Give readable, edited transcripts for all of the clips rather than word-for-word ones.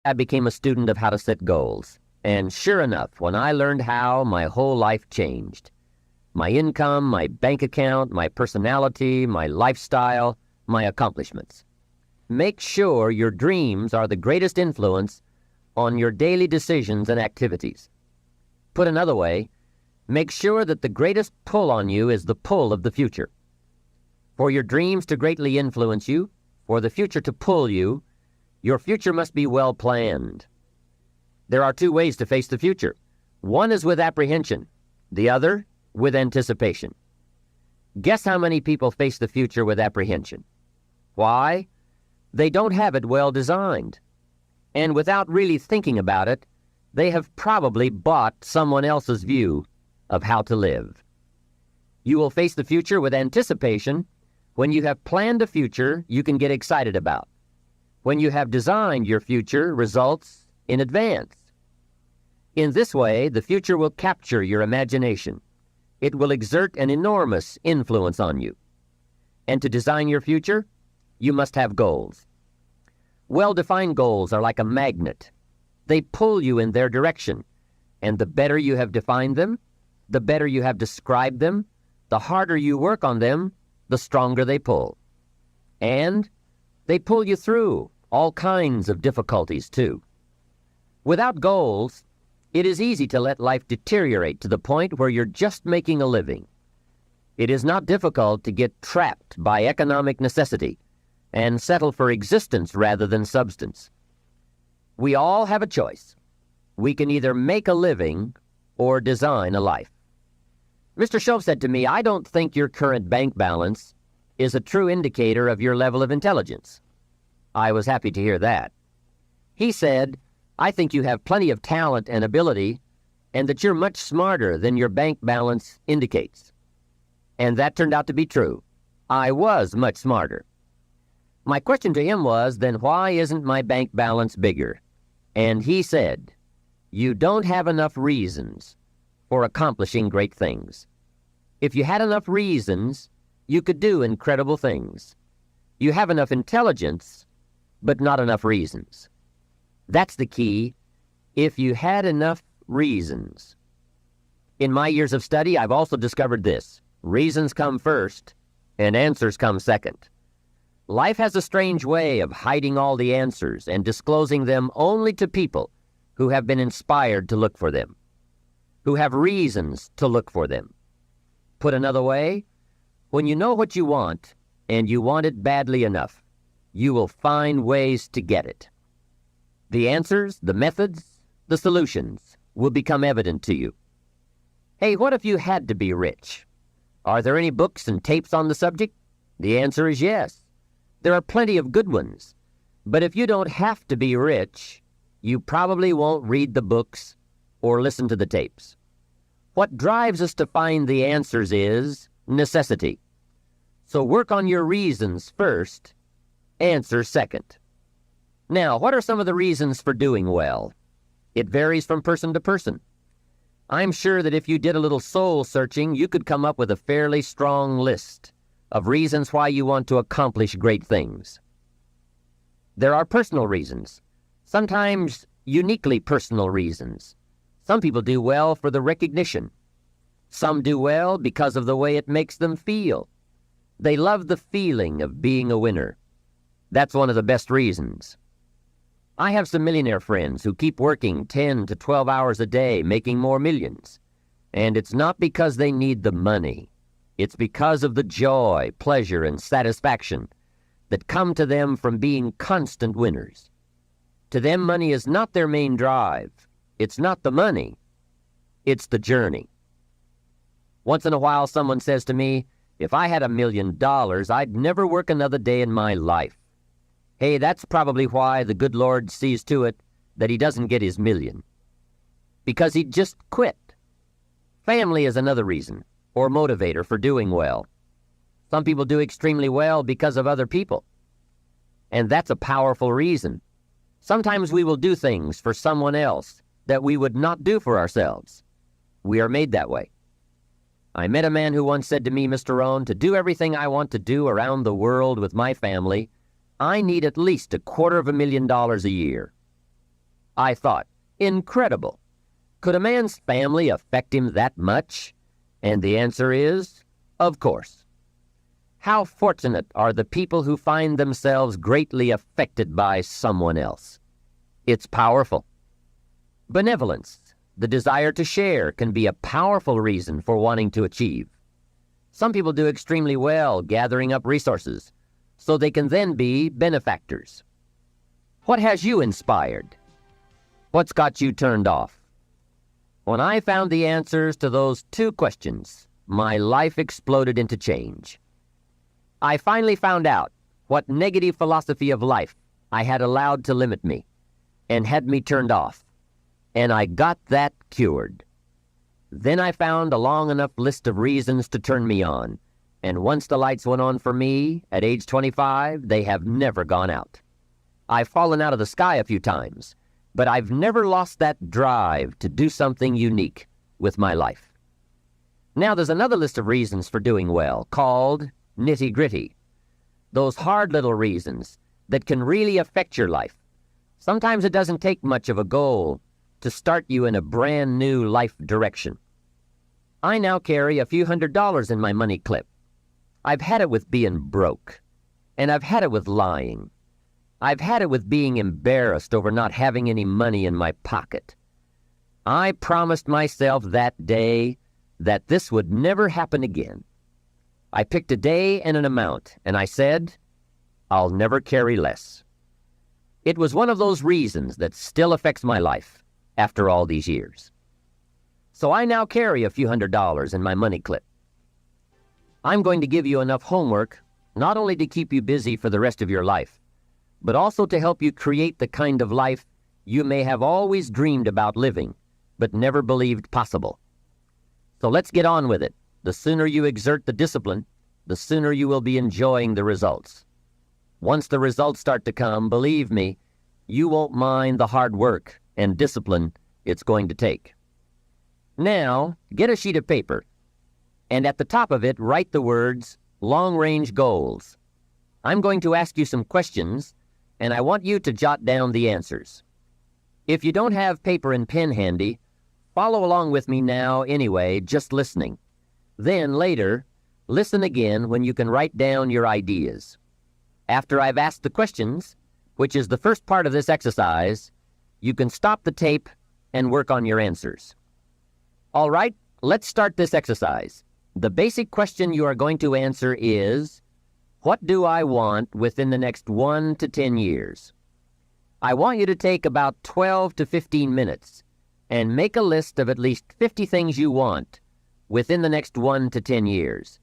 I became a student of how to set goals. And sure enough, when I learned how, my whole life changed. My income, my bank account, my personality, my lifestyle, my accomplishments. Make sure your dreams are the greatest influence on your daily decisions and activities. Put another way, make sure that the greatest pull on you is the pull of the future. For your dreams to greatly influence you, for the future to pull you, your future must be well planned. There are two ways to face the future. One is with apprehension, the other with anticipation. Guess how many people face the future with apprehension? Why? They don't have it well designed. And without really thinking about it, they have probably bought someone else's view of how to live. You will face the future with anticipation when you have planned a future you can get excited about, when you have designed your future results in advance. In this way, the future will capture your imagination. It will exert an enormous influence on you. And to design your future, you must have goals. Well-defined goals are like a magnet. They pull you in their direction, and the better you have defined them, the better you have described them, the harder you work on them, the stronger they pull. And they pull you through all kinds of difficulties, too. Without goals, it is easy to let life deteriorate to the point where you're just making a living. It is not difficult to get trapped by economic necessity and settle for existence rather than substance. We all have a choice. We can either make a living or design a life. Mr. Shove said to me, "I don't think your current bank balance is a true indicator of your level of intelligence." I was happy to hear that. He said, "I think you have plenty of talent and ability, and that you're much smarter than your bank balance indicates." And that turned out to be true. I was much smarter. My question to him was, then why isn't my bank balance bigger? And he said, "You don't have enough reasons for accomplishing great things. If you had enough reasons, you could do incredible things. You have enough intelligence, but not enough reasons." That's the key. If you had enough reasons. In my years of study, I've also discovered this. Reasons come first, and answers come second. Life has a strange way of hiding all the answers and disclosing them only to people who have been inspired to look for them, who have reasons to look for them. Put another way, when you know what you want, and you want it badly enough, you will find ways to get it. The answers, the methods, the solutions will become evident to you. Hey, what if you had to be rich? Are there any books and tapes on the subject? The answer is yes. There are plenty of good ones. But if you don't have to be rich, you probably won't read the books or listen to the tapes. What drives us to find the answers is necessity. So work on your reasons first, answers second. Now, what are some of the reasons for doing well? It varies from person to person. I'm sure that if you did a little soul searching, you could come up with a fairly strong list of reasons why you want to accomplish great things. There are personal reasons, sometimes uniquely personal reasons. Some people do well for the recognition. Some do well because of the way it makes them feel. They love the feeling of being a winner. That's one of the best reasons. I have some millionaire friends who keep working 10 to 12 hours a day, making more millions. And it's not because they need the money. It's because of the joy, pleasure, and satisfaction that come to them from being constant winners. To them, money is not their main drive. It's not the money. It's the journey. Once in a while, someone says to me, "If I had $1 million, I'd never work another day in my life." Hey, that's probably why the good Lord sees to it that he doesn't get his million. Because he'd just quit. Family is another reason, or motivator for doing well. Some people do extremely well because of other people. And that's a powerful reason. Sometimes we will do things for someone else that we would not do for ourselves. We are made that way. I met a man who once said to me, "Mr. Rohn, to do everything I want to do around the world with my family, I need at least $250,000 a year." I thought, incredible. Could a man's family affect him that much? And the answer is, of course. How fortunate are the people who find themselves greatly affected by someone else. It's powerful. Benevolence, the desire to share, can be a powerful reason for wanting to achieve. Some people do extremely well gathering up resources, so they can then be benefactors. What has you inspired? What's got you turned off? When I found the answers to those two questions, my life exploded into change. I finally found out what negative philosophy of life I had allowed to limit me and had me turned off, and I got that cured. Then I found a long enough list of reasons to turn me on, and once the lights went on for me at age 25, they have never gone out. I've fallen out of the sky a few times, but I've never lost that drive to do something unique with my life. Now there's another list of reasons for doing well, called nitty-gritty. Those hard little reasons that can really affect your life. Sometimes it doesn't take much of a goal to start you in a brand new life direction. I now carry a few $100s in my money clip. I've had it with being broke, and I've had it with lying. I've had it with being embarrassed over not having any money in my pocket. I promised myself that day that this would never happen again. I picked a day and an amount, and I said, I'll never carry less. It was one of those reasons that still affects my life after all these years. So I now carry a few $100s in my money clip. I'm going to give you enough homework not only to keep you busy for the rest of your life, but also to help you create the kind of life you may have always dreamed about living, but never believed possible. So let's get on with it. The sooner you exert the discipline, the sooner you will be enjoying the results. Once the results start to come, believe me, you won't mind the hard work and discipline it's going to take. Now, get a sheet of paper, and at the top of it, write the words, long-range goals. I'm going to ask you some questions, and I want you to jot down the answers. If you don't have paper and pen handy, follow along with me now anyway, just listening. Then later, listen again when you can write down your ideas. After I've asked the questions, which is the first part of this exercise, you can stop the tape and work on your answers. All right, let's start this exercise. The basic question you are going to answer is, what do I want within the next 1 to 10 years? I want you to take about 12 to 15 minutes and make a list of at least 50 things you want within the next 1 to 10 years.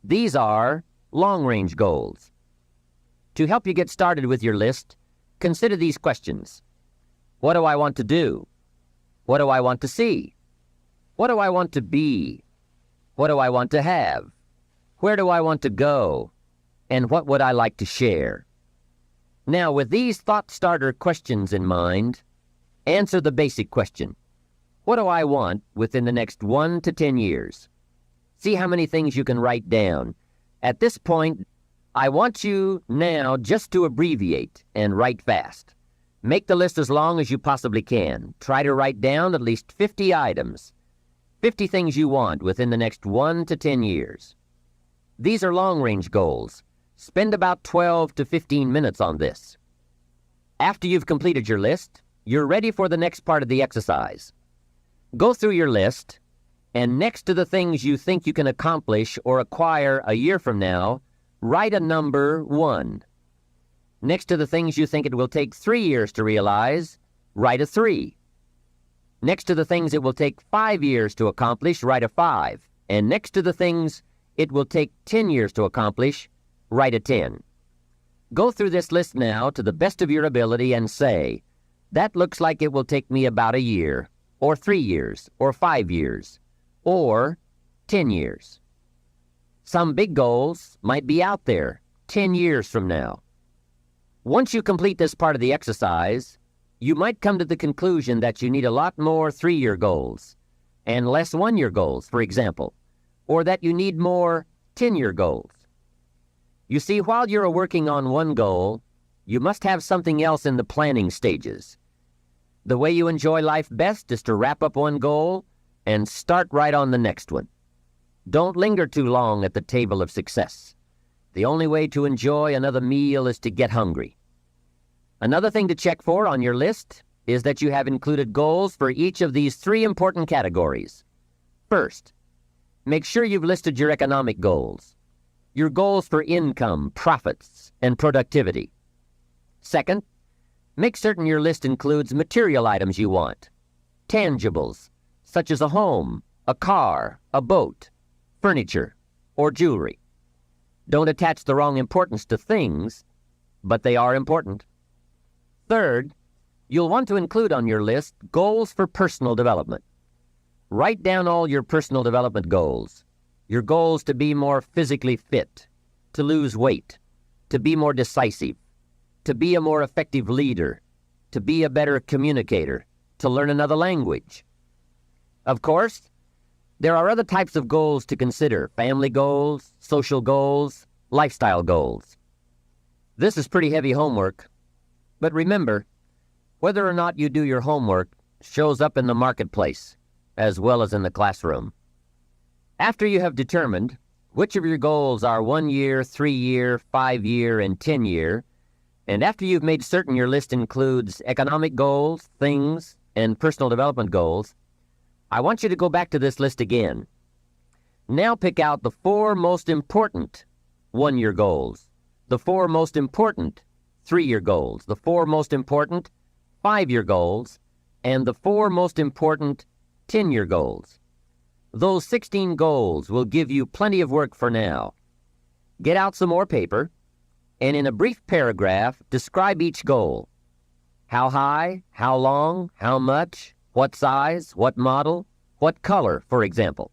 These are long-range goals. To help you get started with your list, consider these questions. What do I want to do? What do I want to see? What do I want to be? What do I want to have? Where do I want to go? And what would I like to share? Now, with these thought starter questions in mind, answer the basic question. What do I want within the next 1 to 10 years? See how many things you can write down. At this point, I want you now just to abbreviate and write fast. Make the list as long as you possibly can. Try to write down at least 50 items, 50 things you want within the next 1 to 10 years. These are long-range goals. Spend about 12 to 15 minutes on this. After you've completed your list, you're ready for the next part of the exercise. Go through your list, and next to the things you think you can accomplish or acquire a year from now, write a number 1. Next to the things you think it will take 3 years to realize, write a 3. Next to the things it will take 5 years to accomplish, write a 5. And next to the things it will take 10 years to accomplish, write a 10. Go through this list now to the best of your ability and say, that looks like it will take me about a year, or 3 years, or 5 years, or 10 years. Some big goals might be out there 10 years from now. Once you complete this part of the exercise, you might come to the conclusion that you need a lot more 3-year goals and less 1-year goals, for example, or that you need more 10-year goals. You see, while you're working on one goal, you must have something else in the planning stages. The way you enjoy life best is to wrap up one goal and start right on the next one. Don't linger too long at the table of success. The only way to enjoy another meal is to get hungry. Another thing to check for on your list is that you have included goals for each of these three important categories. First, make sure you've listed your economic goals, your goals for income, profits, and productivity. Second, make certain your list includes material items you want, tangibles, such as a home, a car, a boat, furniture, or jewelry. Don't attach the wrong importance to things, but they are important. Third, you'll want to include on your list goals for personal development. Write down all your personal development goals, your goals to be more physically fit, to lose weight, to be more decisive, to be a more effective leader, to be a better communicator, to learn another language. Of course, there are other types of goals to consider: family goals, social goals, lifestyle goals. This is pretty heavy homework, but remember, whether or not you do your homework shows up in the marketplace as well as in the classroom. After you have determined which of your goals are 1 year, 3 year, 5 year, and 10 year, and after you've made certain your list includes economic goals, things, and personal development goals, I want you to go back to this list again. Now pick out the 4 most important 1-year goals, the 4 most important 3-year goals, the 4 most important 5-year goals, and the 4 most important 10-year goals. Those 16 goals will give you plenty of work for now. Get out some more paper, and in a brief paragraph, describe each goal. How high, how long, how much, what size, what model, what color, for example.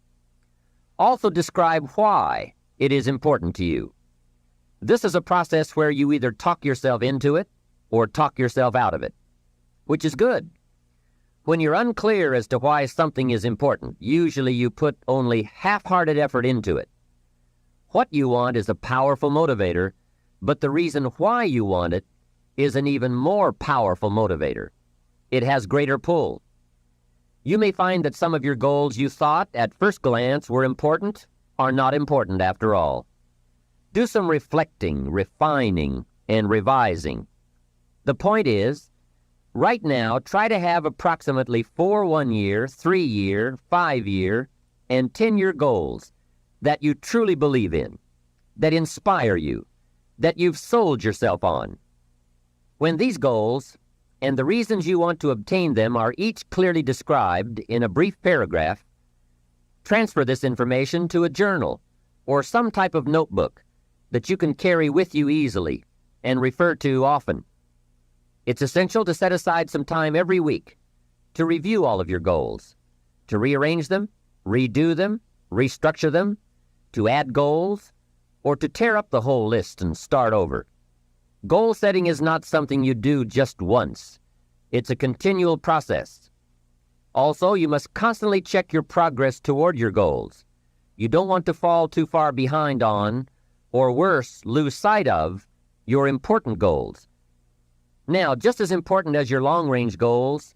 Also describe why it is important to you. This is a process where you either talk yourself into it or talk yourself out of it, which is good. When you're unclear as to why something is important, usually you put only half-hearted effort into it. What you want is a powerful motivator, but the reason why you want it is an even more powerful motivator. It has greater pull. You may find that some of your goals you thought at first glance were important are not important after all. Do some reflecting, refining, and revising. The point is, right now, try to have approximately 4 1-year, 3-year, 5-year, and 10-year goals that you truly believe in, that inspire you, that you've sold yourself on. When these goals and the reasons you want to obtain them are each clearly described in a brief paragraph, transfer this information to a journal or some type of notebook that you can carry with you easily and refer to often. It's essential to set aside some time every week to review all of your goals, to rearrange them, redo them, restructure them, to add goals, or to tear up the whole list and start over. Goal setting is not something you do just once. It's a continual process. Also, you must constantly check your progress toward your goals. You don't want to fall too far behind on, or worse, lose sight of, your important goals. Now, just as important as your long-range goals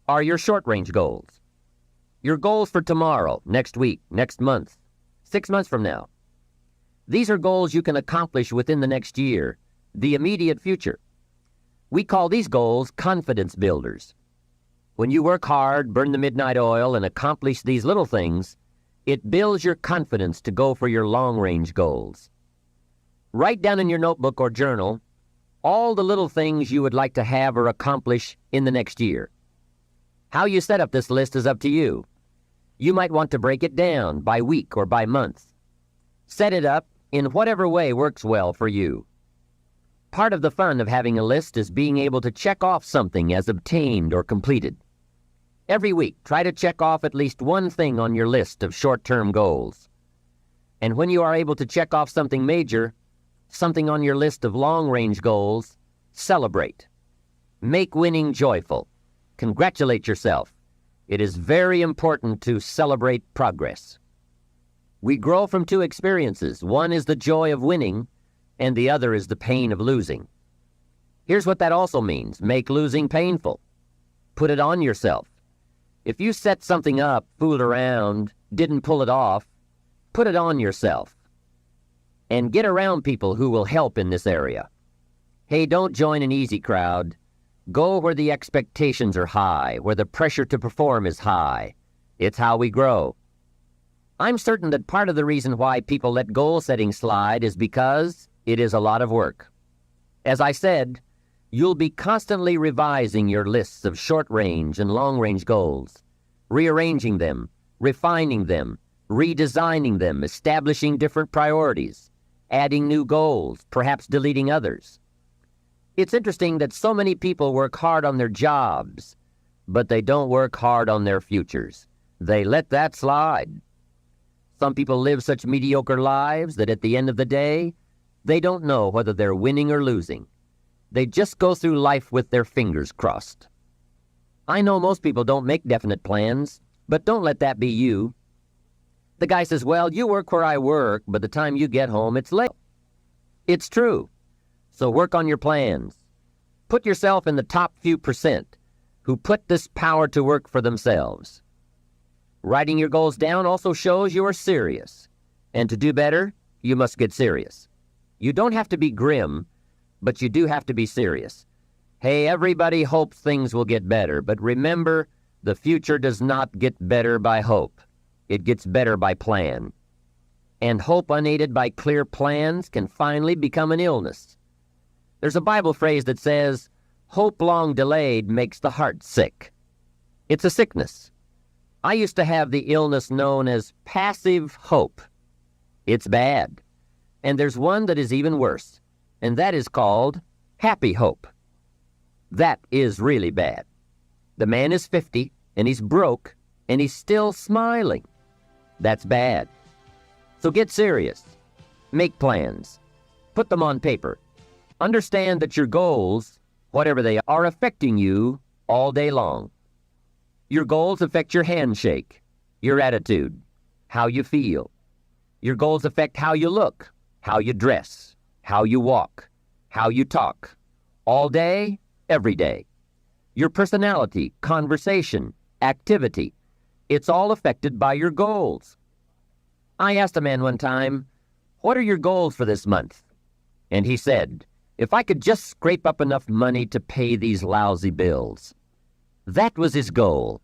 are your short-range goals. Your goals for tomorrow, next week, next month, 6 months from now. These are goals you can accomplish within the next year, the immediate future. We call these goals confidence builders. When you work hard, burn the midnight oil, and accomplish these little things, it builds your confidence to go for your long-range goals. Write down in your notebook or journal all the little things you would like to have or accomplish in the next year. How you set up this list is up to you. You might want to break it down by week or by month. Set it up in whatever way works well for you. Part of the fun of having a list is being able to check off something as obtained or completed. Every week, try to check off at least one thing on your list of short-term goals. And when you are able to check off something major, something on your list of long-range goals, celebrate. Make winning joyful. Congratulate yourself. It is very important to celebrate progress. We grow from 2 experiences. One is the joy of winning, and the other is the pain of losing. Here's what that also means. Make losing painful. put it on yourself. If you set something up, fooled around, didn't pull it off, put it on yourself. And get around people who will help in this area. Hey, don't join an easy crowd. Go where the expectations are high, where the pressure to perform is high. It's how we grow. I'm certain that part of the reason why people let goal setting slide is because it is a lot of work. As I said, you'll be constantly revising your lists of short-range and long-range goals, rearranging them, refining them, redesigning them, establishing different priorities, adding new goals, perhaps deleting others. It's interesting that so many people work hard on their jobs, but they don't work hard on their futures. They let that slide. Some people live such mediocre lives that at the end of the day, they don't know whether they're winning or losing. They just go through life with their fingers crossed. I know most people don't make definite plans, but don't let that be you. The guy says, well, you work where I work, but the time you get home, it's late. It's true. So work on your plans. Put yourself in the top few percent who put this power to work for themselves. Writing your goals down also shows you are serious. And to do better, you must get serious. You don't have to be grim, but you do have to be serious. Hey, everybody hopes things will get better, but remember, the future does not get better by hope. It gets better by plan. And hope unaided by clear plans can finally become an illness. There's a Bible phrase that says, hope long delayed makes the heart sick. It's a sickness. I used to have the illness known as passive hope. It's bad. And there's one that is even worse, and that is called happy hope. That is really bad. The man is 50, and he's broke, and he's still smiling. That's bad. So get serious. Make plans. Put them on paper. Understand that your goals, whatever they are affecting you all day long. Your goals affect your handshake, your attitude, how you feel. Your goals affect how you look, how you dress, how you walk, how you talk, all day, every day. Your personality, conversation, activity, it's all affected by your goals. I asked a man one time, what are your goals for this month? And he said, if I could just scrape up enough money to pay these lousy bills. That was his goal.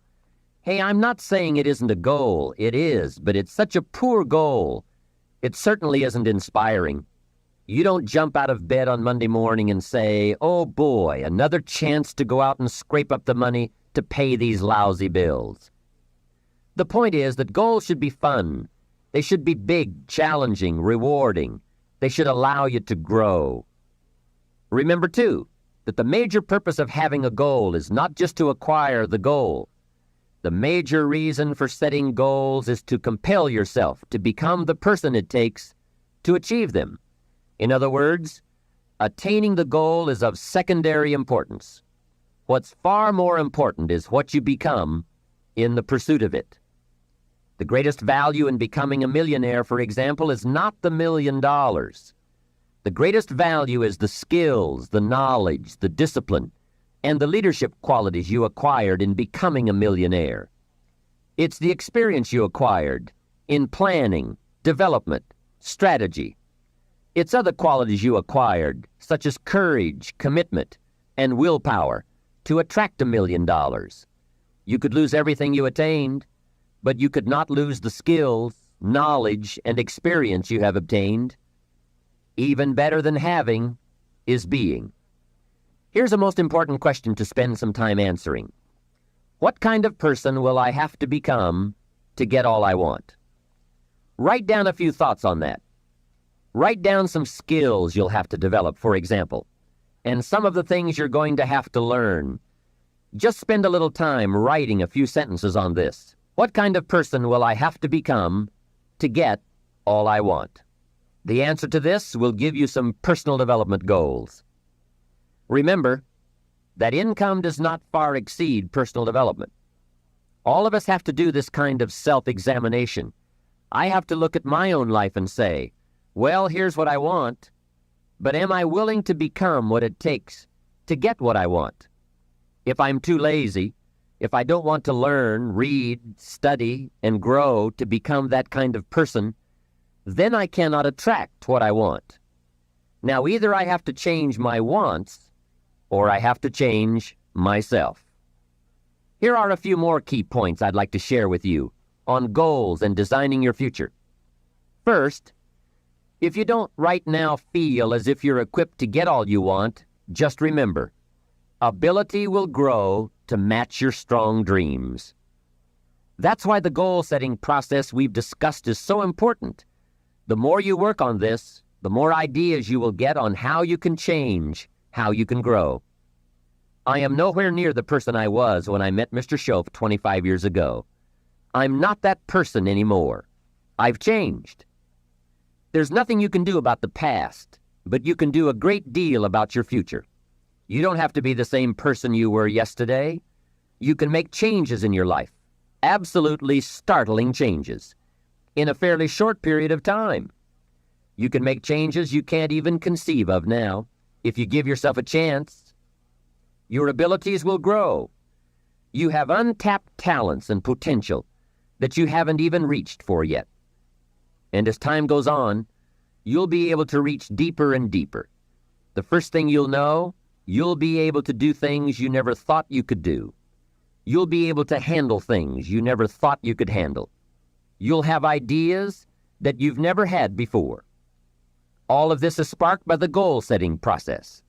Hey, I'm not saying it isn't a goal. It is, but it's such a poor goal. It certainly isn't inspiring. You don't jump out of bed on Monday morning and say, oh boy, another chance to go out and scrape up the money to pay these lousy bills. The point is that goals should be fun. They should be big, challenging, rewarding. They should allow you to grow. Remember, too, that the major purpose of having a goal is not just to acquire the goal. The major reason for setting goals is to compel yourself to become the person it takes to achieve them. In other words, attaining the goal is of secondary importance. What's far more important is what you become in the pursuit of it. The greatest value in becoming a millionaire, for example, is not the $1 million. The greatest value is the skills, the knowledge, the discipline, and the leadership qualities you acquired in becoming a millionaire. It's the experience you acquired in planning, development, strategy. It's other qualities you acquired, such as courage, commitment, and willpower, to attract $1 million. You could lose everything you attained, but you could not lose the skills, knowledge, and experience you have obtained. Even better than having is being. Here's a most important question to spend some time answering. What kind of person will I have to become to get all I want? Write down a few thoughts on that. Write down some skills you'll have to develop, for example, and some of the things you're going to have to learn. Just spend a little time writing a few sentences on this. What kind of person will I have to become to get all I want? The answer to this will give you some personal development goals. Remember that income does not far exceed personal development. All of us have to do this kind of self-examination. I have to look at my own life and say, well, here's what I want, but am I willing to become what it takes to get what I want? If I'm too lazy, If I don't want to learn, read, study, and grow to become that kind of person, then I cannot attract what I want. Now, either I have to change my wants, or I have to change myself. Here are a few more key points I'd like to share with you on goals and designing your future. First, if you don't right now feel as if you're equipped to get all you want, just remember, ability will grow to match your strong dreams. That's why the goal-setting process we've discussed is so important. The more you work on this, the more ideas you will get on how you can change, how you can grow. I am nowhere near the person I was when I met Mr. Shope 25 years ago. I'm not that person anymore. I've changed. There's nothing you can do about the past, but you can do a great deal about your future. You don't have to be the same person you were yesterday. You can make changes in your life, absolutely startling changes, in a fairly short period of time. You can make changes you can't even conceive of now if you give yourself a chance. Your abilities will grow. You have untapped talents and potential that you haven't even reached for yet. And as time goes on, you'll be able to reach deeper and deeper. The first thing you'll know, you'll be able to do things you never thought you could do. You'll be able to handle things you never thought you could handle. You'll have ideas that you've never had before. All of this is sparked by the goal-setting process.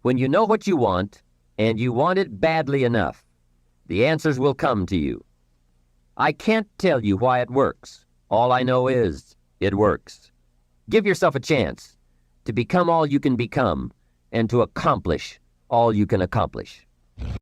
When you know what you want, and you want it badly enough, the answers will come to you. I can't tell you why it works. All I know is it works. Give yourself a chance to become all you can become and to accomplish all you can accomplish.